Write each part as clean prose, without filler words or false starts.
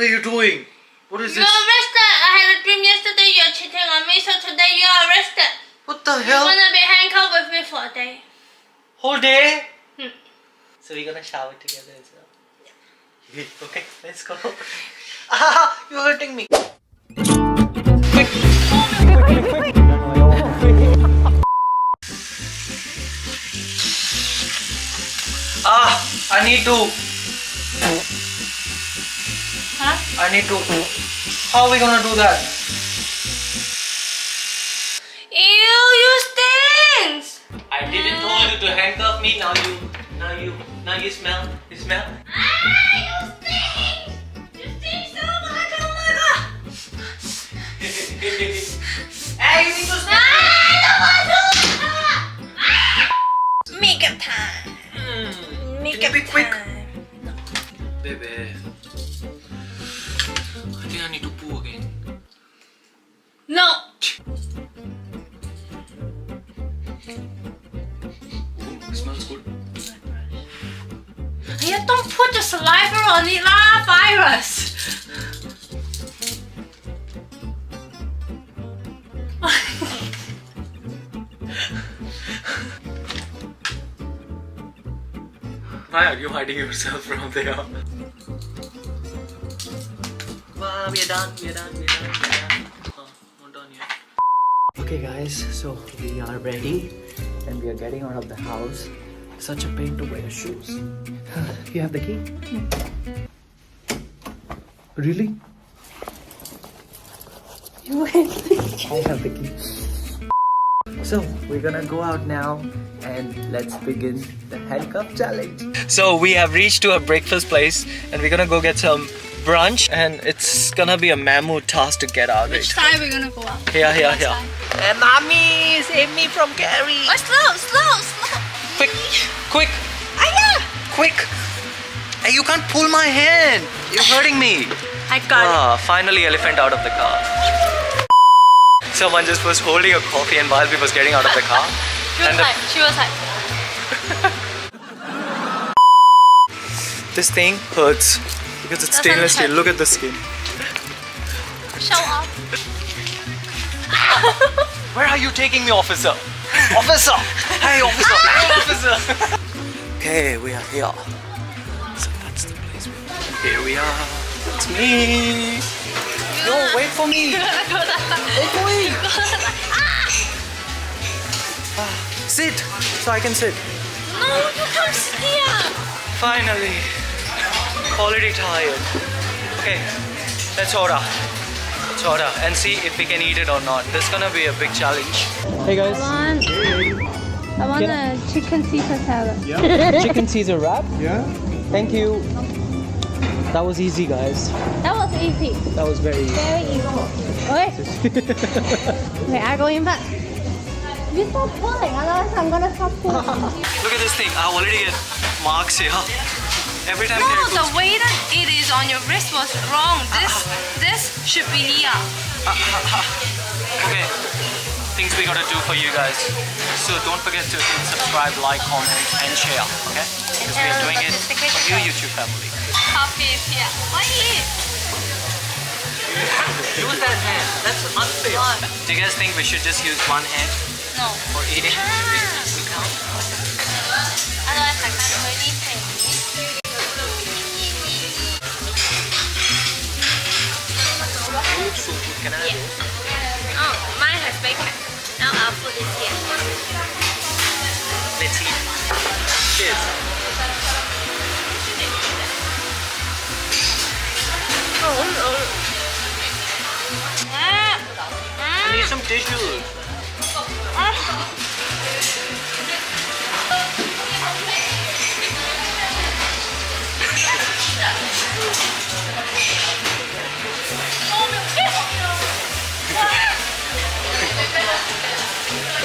What are you doing? What is You're this? arrested. I had a dream yesterday you're cheating on me, so today you're arrested. What the You're hell? gonna be handcuffed with me for a day. Whole day? Hmm. So we're gonna shower together as well? Yeah. Okay, let's go. Ah, you're hurting me. Quick. Quick. I need to. Huh? I need to. How are we gonna do that? Ew, you stinks! I didn't told you to handcuff me. Now you smell. You smell? Ah, you stink! You stink so much, oh my god! Hey, you need to smell. I don't want to! Makeup time! Makeup Can you be quick? time. Baby, I think I need to poo again. No! It smells good. You don't put your saliva on it lah, virus! Why are you hiding yourself from there? Wow, we're done. Oh, not done yet. Okay guys, so we are ready and we are getting out of the house. Such a pain to wear shoes. You have the key? Really? You have the key. I have the key. So we're gonna go out now and let's begin the handcuff challenge. So we have reached to a breakfast place and we're gonna go get some brunch and it's gonna be a mammoth task to get out of Which it. side we're gonna go out? Here. Hey, mommy, save me from Carrie. Oh, slow! Quick! Quick! Hey, you can't pull my hand. You're hurting me. I got Finally, elephant out of the car. Someone just was holding a coffee and while we was getting out of the car. it. She was like, This thing hurts because it's stainless steel. hurt. Look at the skin. show off. Where are you taking me, officer? Officer! Hey, officer! Hey, officer! Okay, we are here. So that's the place we're at. Here we are. It's me. No, wait for me. Wait for me. Sit, so I can sit. No, you can't sit here. Finally. Already tired. Okay, let's order. And see if we can eat it or not. This is gonna be a big challenge. Hey guys. I want a chicken Caesar salad. Chicken Caesar wrap. Yeah? Thank you. That was easy, guys. That was easy. That was very easy. Very easy. Okay, I go in back. You stop pulling, otherwise I'm gonna stop pulling. Look at this thing. I already get marks here. Every time No, Carrie the puts- way that it is on your wrist was wrong. This should be here. Okay. Things we gotta do for you guys. So don't forget to hit subscribe, like, comment, and share. Okay? Because we are doing it for you, YouTube family. Coffee is here. What is it? Use that hand. That's unfair. Do you guys think we should just use one hand No. for eating? We can't. Otherwise I can't do anything. Can I have it? Oh, mine has bacon. Now our food is here. Let's eat. Cheers. I need some tissues.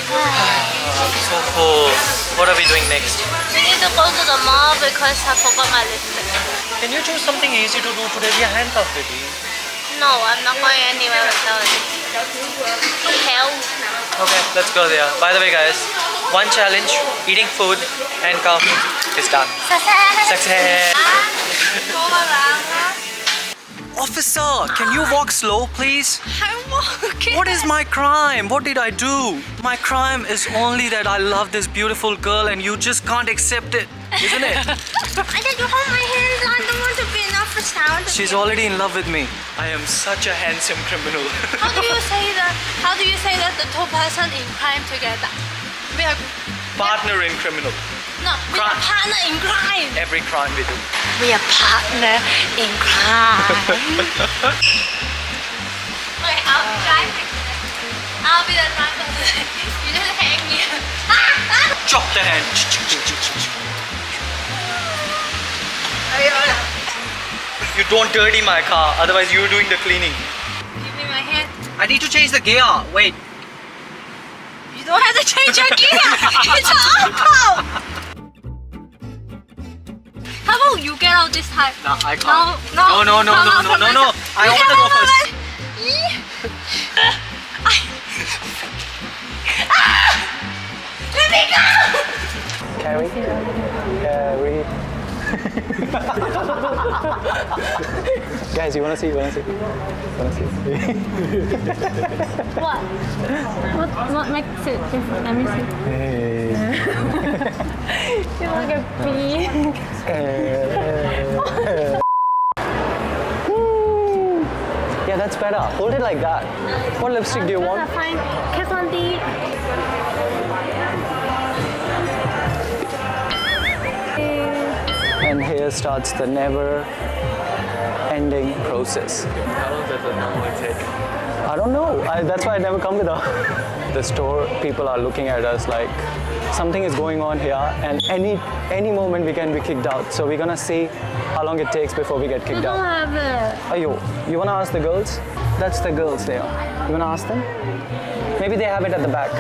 So cool. What are we doing next? We need to go to the mall because I forgot my lipstick. Can you choose something easy to do today? We are handcuffed, baby. No, I'm not going anywhere without it. Hell. Okay, let's go there. By the way, guys, one challenge, eating food, handcuffed, is done. Success! Officer, can you walk slow, please? I'm walking. What is my crime? What did I do? My crime is only that I love this beautiful girl and you just can't accept it, isn't it? I did you hold my hands. I don't want to be an officer. She's already in love with me. I am such a handsome criminal. How do you say that? How do you say that the two person in crime together? We are Partner in criminal. no. We are Crime. partner in crime. Every crime we do. We are partner in crime. Okay, I'll be driving. I'll be the driver. You just hang me. Chop the hand. You don't dirty my car, otherwise you're doing the cleaning. Give me my hand. I need to change the gear. Wait. You don't have to change your gear. It's auto. How about you get out this time? No, I can't. No. No. I want to go first. Let me go! Carrie. Guys, you wanna see? What makes it different? Let me see. Hey. You look at me. Yeah, that's better. Hold it like that. What lipstick do you want? Fine. Kiss on the. And here starts the never-ending process. How long does it normally take? I don't know. That's why I never come with her. The store people are looking at us like something is going on here, and any moment we can be kicked out. So we're gonna see how long it takes before we get kicked out. have it. Ayo, you wanna ask the girls? That's the girls there. You wanna ask them? Maybe they have it at the back.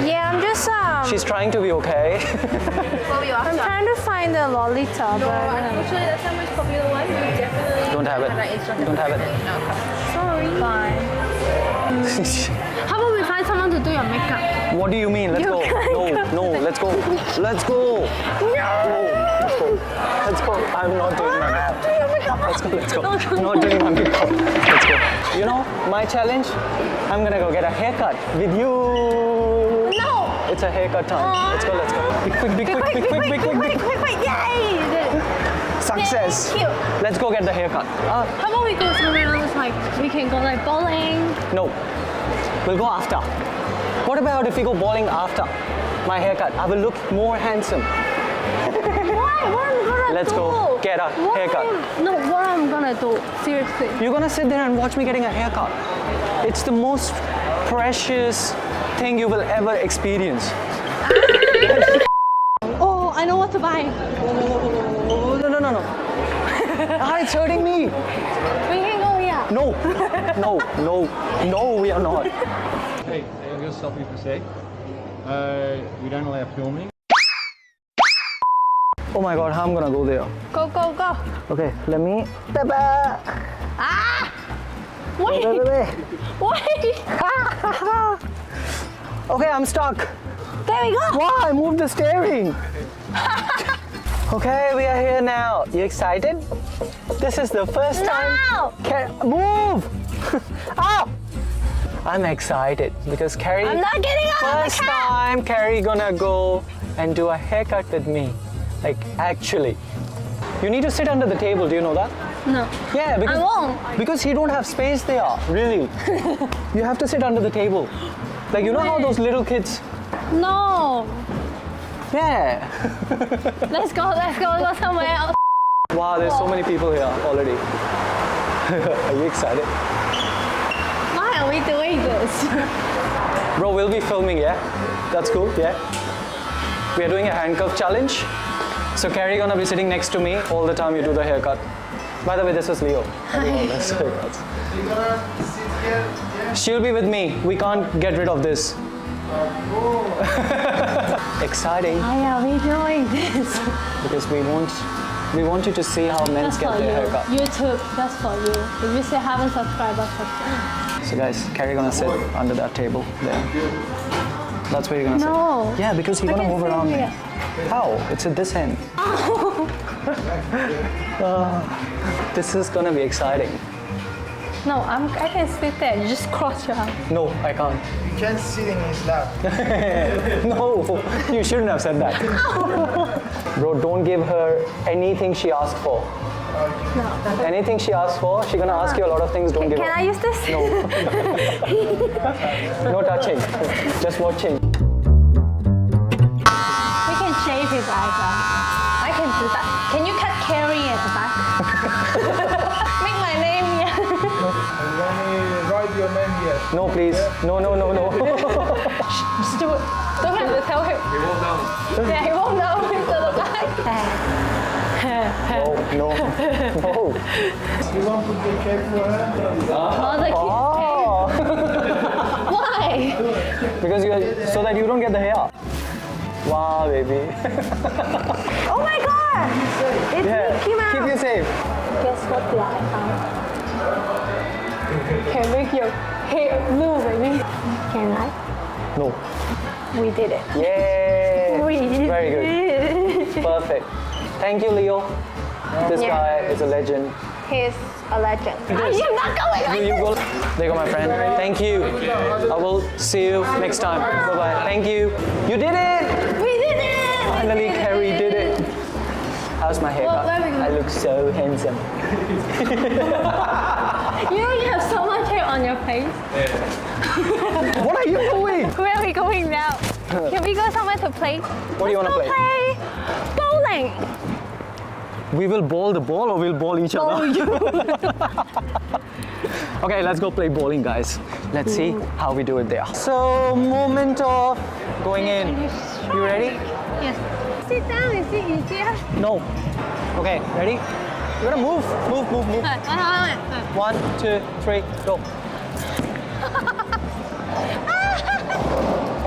Yeah, I'm just She's trying to be okay. I'm trying to find the Lolita, but Unfortunately, that's the most popular one. You definitely Don't have it. Don't have it. sorry. Fine. How about we find someone to do your makeup? What do you mean? Let's go. No, let's go. Let's go. Let's go. I'm not doing my makeup. Let's go. I'm not doing my makeup. Let's go. You know, my challenge? I'm gonna go get a haircut with you. No! It's a haircut time. Let's go. Be quick. Yay! Success. Cute. Let's go get the haircut. How about we go somewhere else, like, we can go like bowling? No. We'll go after. What about if we go bowling after my haircut? I will look more handsome. Why? What am I gonna Let's do? go get a haircut. What I'm gonna do? Seriously. You're gonna sit there and watch me getting a haircut. It's the most precious thing you will ever experience. Oh, I know what to buy. No. It's hurting me. We can go here. No, we are not. Hey, I'm going to stop you for a sec. We don't allow filming. Oh my god, how I'm gonna go there? Go. Okay, let me. Ah! Wait. Okay, I'm stuck. There we go. Wow, I moved the steering. Okay, we are here now. You excited? This is the first time. Move! Ah! I'm excited because Carrie. I'm not getting out of the First car. time Carrie gonna go and do a haircut with me. Like actually. You need to sit under the table. Do you know that? No. Yeah, because I won't. Because you don't have space there. Really. You have to sit under the table. Like you know how those little kids. No. Yeah. Let's go somewhere else. Wow, there's so many people here already. Are you excited? Why are we doing this? Bro, we'll be filming, yeah? That's cool, yeah? We are doing a handcuff challenge. So Carrie gonna be sitting next to me all the time you do the haircut. By the way, this is Leo. That's haircuts. She'll be with me. We can't get rid of this. Exciting. Why are we doing this? Because we want you to see how men get their haircut. YouTube, that's for you. If you still haven't subscribed, subscribe. So guys, Carrie gonna sit under that table there. That's where you're gonna No. sit. Yeah, because you're gonna move around me. How? It's at this end. This is gonna be exciting. No, I can sit there. You just cross your arms. No, I can't. You can't sit in his lap. No, you shouldn't have said that. Bro, don't give her anything she asked for. No. Anything she asks for, she's gonna ask you a lot of things. Don't give Can her. I use this? No. No touching. Just watching. We can shave his eyebrows. I can do that. Can you cut Carrie at the back? Make my name here. Let me write your name here. No, please. No, no, no, no. Just do it. Don't have to tell him. He won't know. Yeah, he won't know it's at the back. No, no, no. You want to put the cake for her? Oh, the Oh, Why? because so that you don't get the hair. Wow, baby. Oh my god! It's Yeah, Mickey Mouse. keep you safe. Guess what the I found? Can make your hair blue, baby. Can I? No. We did it. Yay! We Very good. did it. Perfect. Thank you, Leo. This Yeah. guy is a legend. He's a legend. Are you not going like You this? go. There you go, my friend. Thank you. I will see you next time. Bye-bye. Thank you. You did it! We did it! Finally, Carrie did it. How's my haircut? where are we going? I look so handsome. You know you have so much hair on your face. What are you doing? Where are we going now? Can we go somewhere to play? What do you want to Let's play? go bowling. We will ball the ball or we'll ball each other? Okay, let's go play bowling, guys. Let's see how we do it there. So, moment of going in. You ready? Yes. Sit down, is it easier? No. Okay, ready? You're gonna move, move, move, move. 1, 2, 3, go.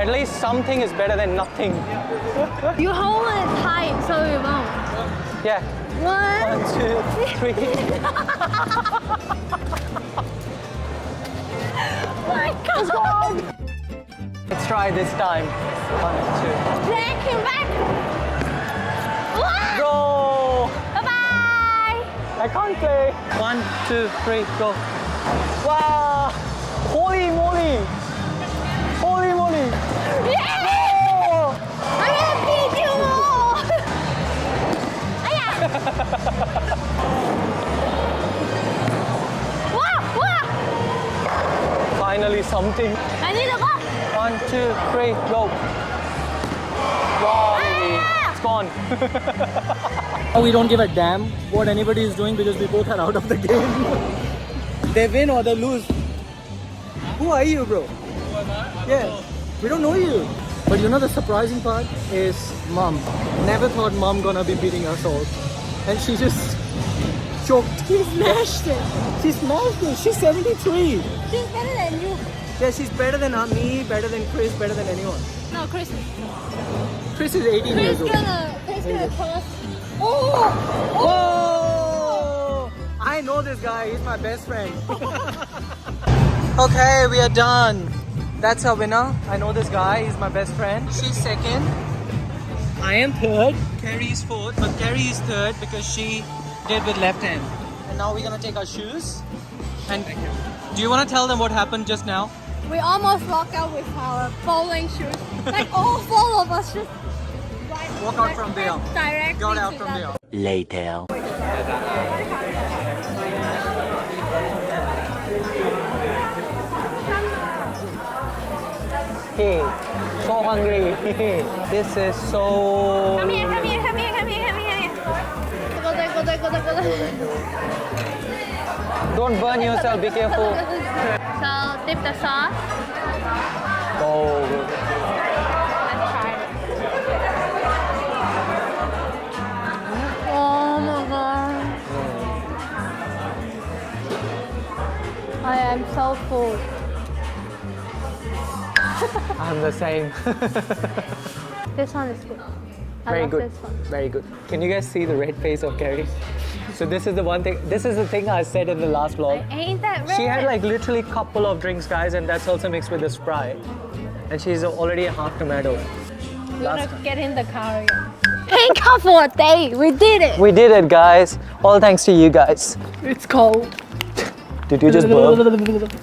At least something is better than nothing. You hold it tight so you won't. Yeah. 1, 2, 3. My God! Let's try this time. 1, 2. Drag him back. Go! Bye-bye. I can't play. 1, 2, 3, go. Wow! Holy moly! Holy moly! Yeah! Oh! I'm gonna beat you more. Wow! Wow! Finally something. I need a ball. 1, 2, 3, go. Wow, baby. Ah! It's gone. We don't give a damn what anybody is doing because we both are out of the game. They win or they lose. Who are you, bro? Who am I? Yeah. We don't know you. But you know the surprising part is Mom. Never thought Mom gonna be beating us all. And she just choked. She smashed it. She smashed it. She's 73. She's better than you. Yeah, she's better than me, better than Chris, better than anyone. No, Chris. Chris is 18 Chris years old. gonna cross. Oh! Oh! I know this guy. He's my best friend. Okay, we are done. That's our winner. I know this guy. He's my best friend. She's second. I am third. Carrie is fourth. But Carrie is third because she did with left hand. And now we're gonna take our shoes. And do you want to tell them what happened just now? We almost walked out with our bowling shoes. Like all four of us just Walk out from there. Directly Got out to from that. there. Later. Hey, so hungry. This is so... Come here, come here, come here, come here, come here. Go there, go there, go there, go there. Don't burn yourself, be careful. So dip the sauce. Oh, Let's try it. Oh my god. I am so full. I'm the same. This one is good. I Very love good. this one. Very good. Can you guys see the red face of Carrie? So this is the one thing. This is the thing I said in the last vlog. Ain't that red? She had like literally couple of drinks, guys, and that's also mixed with the Sprite. And she's already a half tomato. You wanna get in the car again. handcuffed for a day. We did it. We did it, guys. All thanks to you guys. It's cold. Did you just burp?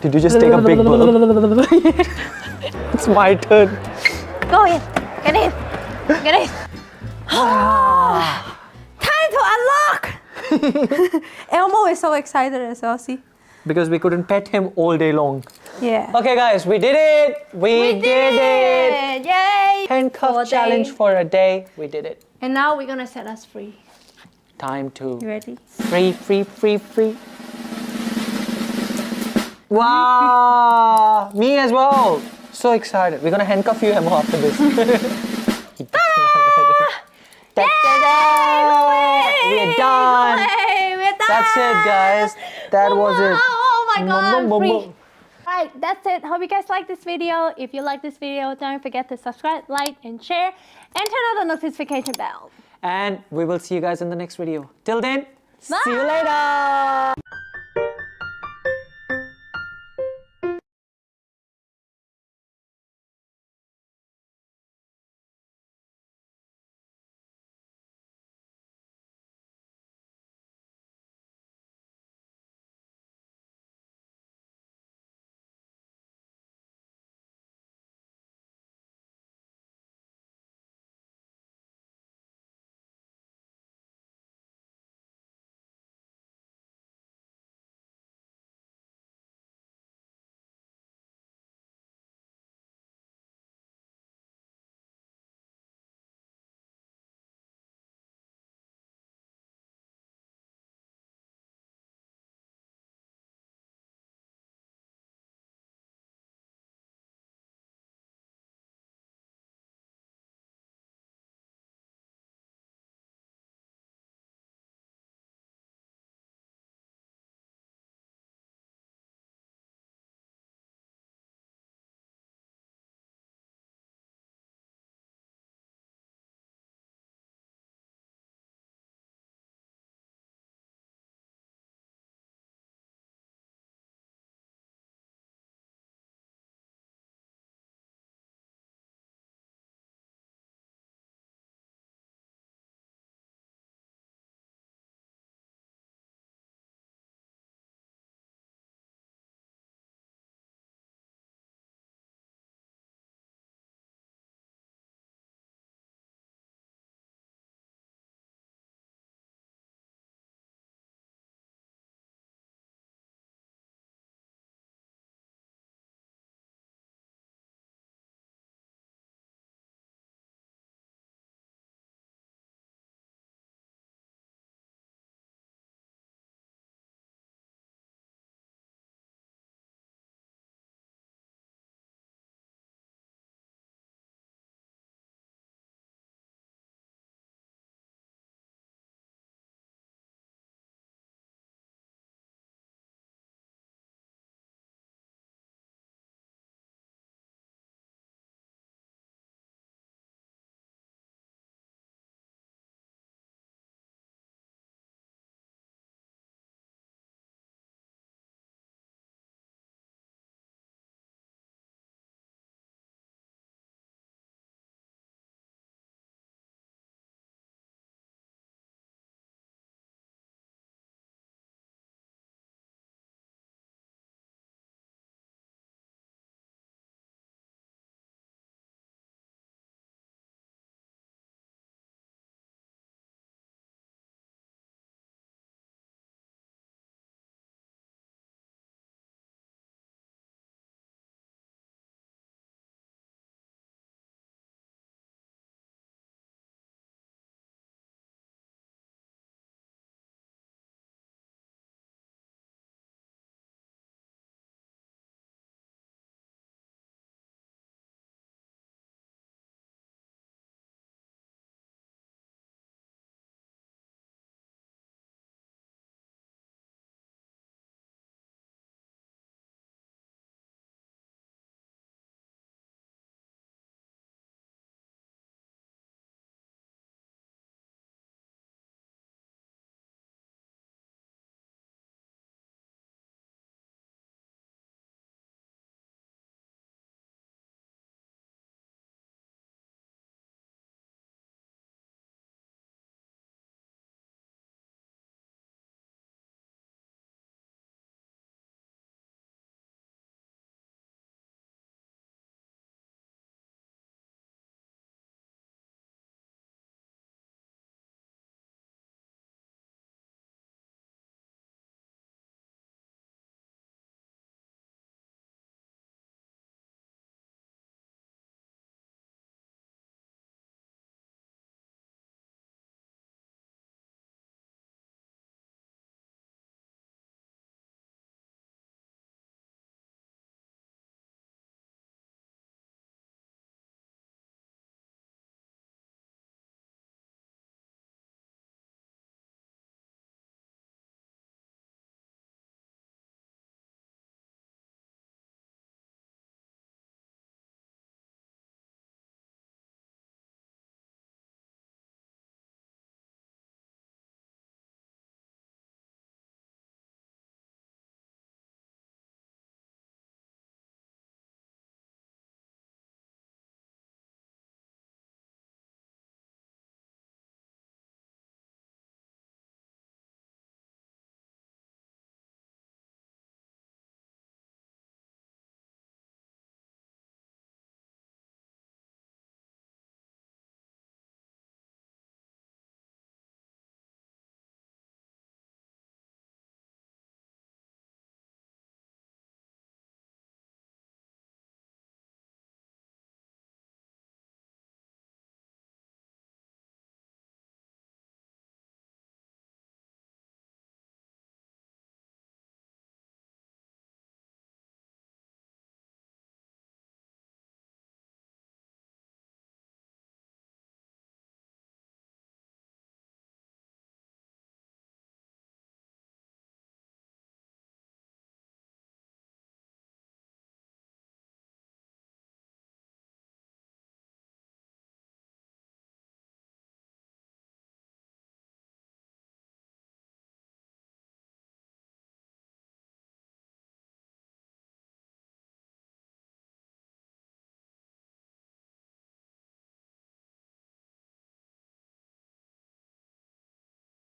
Did you just take a big burp? It's my turn. Go in. Get in. Get in. Time to unlock. Elmo is so excited as well, see? Because we couldn't pet him all day long. Yeah. Okay, guys, we did it. We did it. Yay. Handcuff challenge for a day. We did it. And now we're gonna set us free. Time to You ready? free. Wow! Me as well. So excited. We're gonna handcuff you, Emma, after this. We're done. We're done. That's it, guys. That was it. Oh my god, Mum. free. Right, that's it. Hope you guys like this video. If you like this video, don't forget to subscribe, like, and share, and turn on the notification bell. And we will see you guys in the next video. Till then, Bye. see you later.